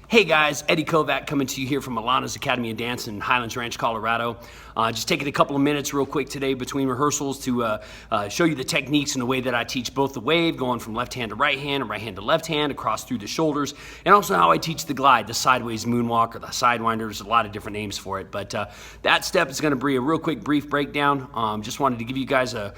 Hey guys, Eddy Kovac coming to you here from Alana's Academy of Dance in Highlands Ranch, Colorado. Just taking a couple of minutes real quick today between rehearsals to show you the techniques and the way that I teach both the wave, going from left hand to right hand and right hand to left hand, across through the shoulders, and also how I teach the glide, the sideways moonwalk or the sidewinder. There's a lot of different names for it, but that step is going to be a real quick brief breakdown. Just wanted to give you guys a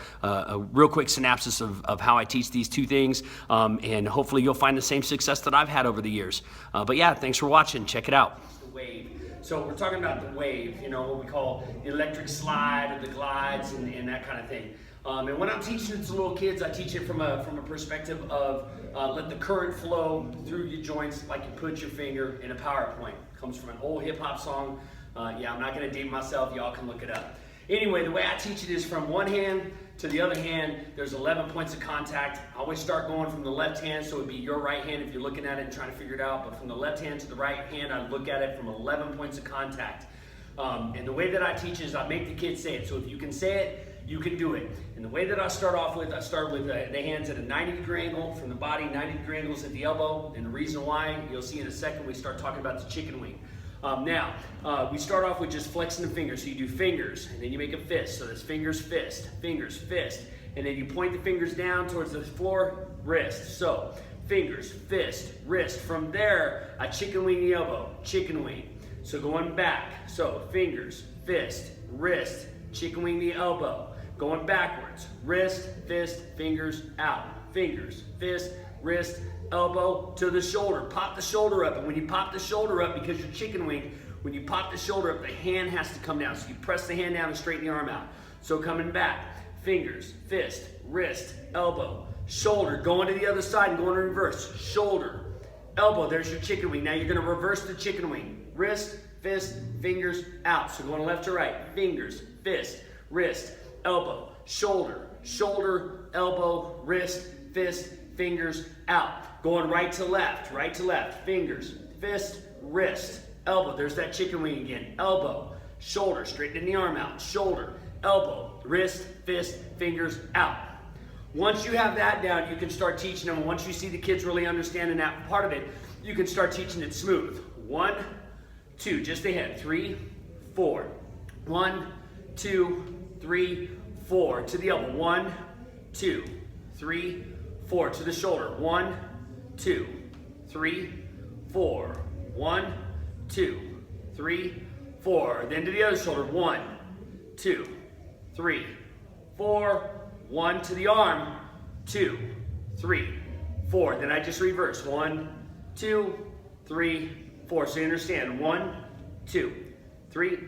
real quick synopsis of how I teach these two things, and hopefully you'll find the same success that I've had over the years. But yeah, thanks for watching. Check it out. The wave. So we're talking about the wave, you know, what we call the electric slide or the glides and that kind of thing. And when I'm teaching it to little kids, I teach it from a perspective of let the current flow through your joints like you put your finger in a PowerPoint. It comes from an old hip hop song. Yeah, I'm not going to date myself. Y'all can look it up. Anyway, the way I teach it is from one hand to the other hand. There's 11 points of contact. I always start going from the left hand, so it would be your right hand if you're looking at it and trying to figure it out. But from the left hand to the right hand, I look at it from 11 points of contact. And the way that I teach is I make the kids say it. So if you can say it, you can do it. And the way that I start with the hands at a 90-degree angle from the body, 90-degree angles at the elbow. And the reason why, you'll see in a second, we start talking about the chicken wing. Now, we start off with just flexing the fingers. So you do fingers, and then you make a fist. So there's fingers, fist, and then you point the fingers down towards the floor, wrist. So fingers, fist, wrist. From there, I chicken wing the elbow, chicken wing. So going back, so fingers, fist, wrist, chicken wing the elbow. Going backwards, wrist, fist, fingers, out. Fingers, fist, wrist, elbow to the shoulder. Pop the shoulder up, and when you pop the shoulder up, because you're chicken wing, when you pop the shoulder up, the hand has to come down. So you press the hand down and straighten the arm out. So coming back, fingers, fist, wrist, elbow, shoulder, going to the other side and going in reverse. Shoulder, elbow, there's your chicken wing. Now you're gonna reverse the chicken wing. Wrist, fist, fingers, out. So going left to right, fingers, fist, wrist, elbow, shoulder, shoulder, elbow, wrist, fist, fingers, out. Going right to left, fingers, fist, wrist, elbow. There's that chicken wing again. Elbow, shoulder, straightening the arm out. Shoulder, elbow, wrist, fist, fingers, out. Once you have that down, you can start teaching them. Once you see the kids really understanding that part of it, you can start teaching it smooth. 1, 2, just ahead. 3, 4. 1, 2, 3, 4. To the elbow. 1, 2, 3, 4. To the shoulder. 1, 2, 3, 4. 1, 2, 3, 4. Then to the other shoulder. 1, 2, 3, 4. 1 to the arm. 2, 3, 4. Then I just reverse. 1, 2, 3, 4. So you understand. 1, 2, 3,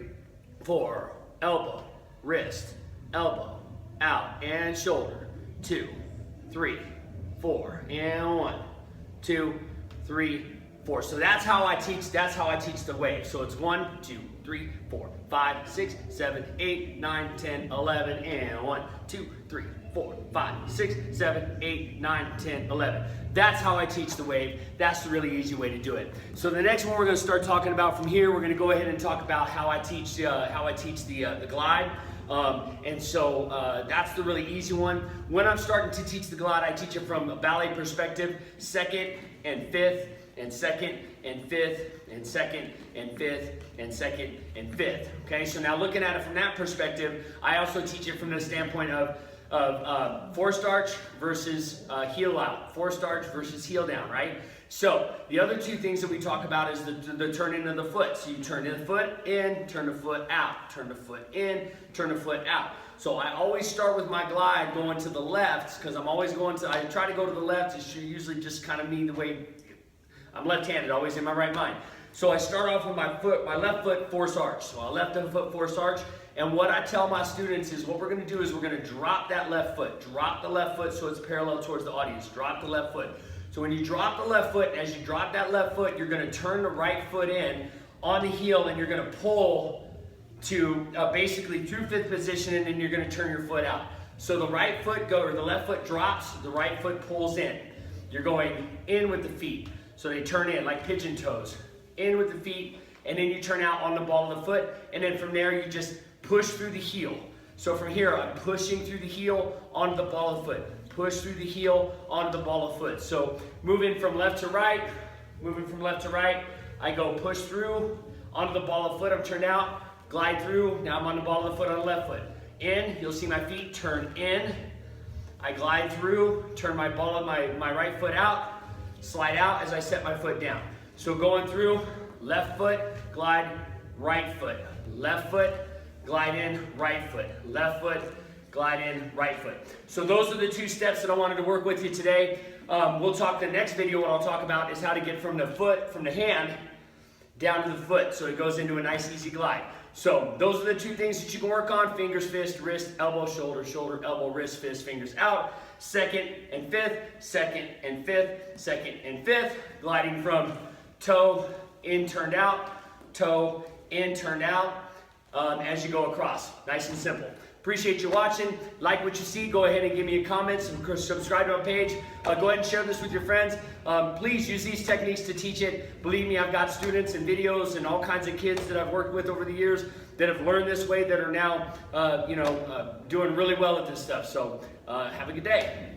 4. Elbow, wrist, elbow, out, and shoulder. 2, 3, 4. And 1, 2, 3, 4. So that's how I teach. That's how I teach the wave. So it's 1, 2, 3, 4, 5, 6, 7, 8, 9, 10, 11, and 1, 2, 3, 4, 5, 6, 7, 8, 9, 10, 11. That's how I teach the wave. That's the really easy way to do it. So the next one we're going to start talking about from here, we're going to go ahead and talk about how I teach the glide. And so that's the really easy one. When I'm starting to teach the glide, I teach it from a ballet perspective, second and fifth, and second and fifth, and second and fifth, and second and fifth. Okay, so now looking at it from that perspective, I also teach it from the standpoint of forced arch versus heel out, forced arch versus heel down, right? So the other two things that we talk about is the turning of the foot. So you turn the foot in, turn the foot out, turn the foot in, turn the foot out. So I always start with my glide going to the left, because I'm always I try to go to the left. It's usually just kind of me the way I'm left-handed, always in my right mind. So I start off with my left foot force arch. So I left foot force arch. And what I tell my students is what we're going to do is we're going to drop that left foot. Drop the left foot so it's parallel towards the audience. Drop the left foot. So when you drop the left foot, as you drop that left foot, you're going to turn the right foot in on the heel, and you're going to pull to basically through fifth position, and then you're going to turn your foot out. So the right foot the left foot drops, the right foot pulls in. You're going in with the feet. So they turn in like pigeon toes. In with the feet, and then you turn out on the ball of the foot, and then from there you just push through the heel. So from here, I'm pushing through the heel onto the ball of the foot. Push through the heel onto the ball of the foot. So moving from left to right, I go push through, onto the ball of the foot, I'm turned out, glide through, now I'm on the ball of the foot on the left foot. In, you'll see my feet turn in, I glide through, turn my ball of my right foot out, slide out as I set my foot down. So going through, left foot, glide, right foot, left foot, glide in, right foot, left foot, glide in, right foot. So those are the 2 steps that I wanted to work with you today. We'll talk the next video, what I'll talk about is how to get from the foot, from the hand, down to the foot, so it goes into a nice easy glide. So those are the 2 things that you can work on: fingers, fist, wrist, elbow, shoulder, shoulder, elbow, wrist, fist, fingers out. 2nd and 5th, 2nd and 5th, 2nd and 5th, gliding from toe in, turned out, toe in, turned out, as you go across. Nice and simple. Appreciate you watching. Like what you see, go ahead and give me a comment, subscribe to my page. Go ahead and share this with your friends. Please use these techniques to teach it. Believe me, I've got students and videos and all kinds of kids that I've worked with over the years that have learned this way, that are now doing really well at this stuff. So have a good day.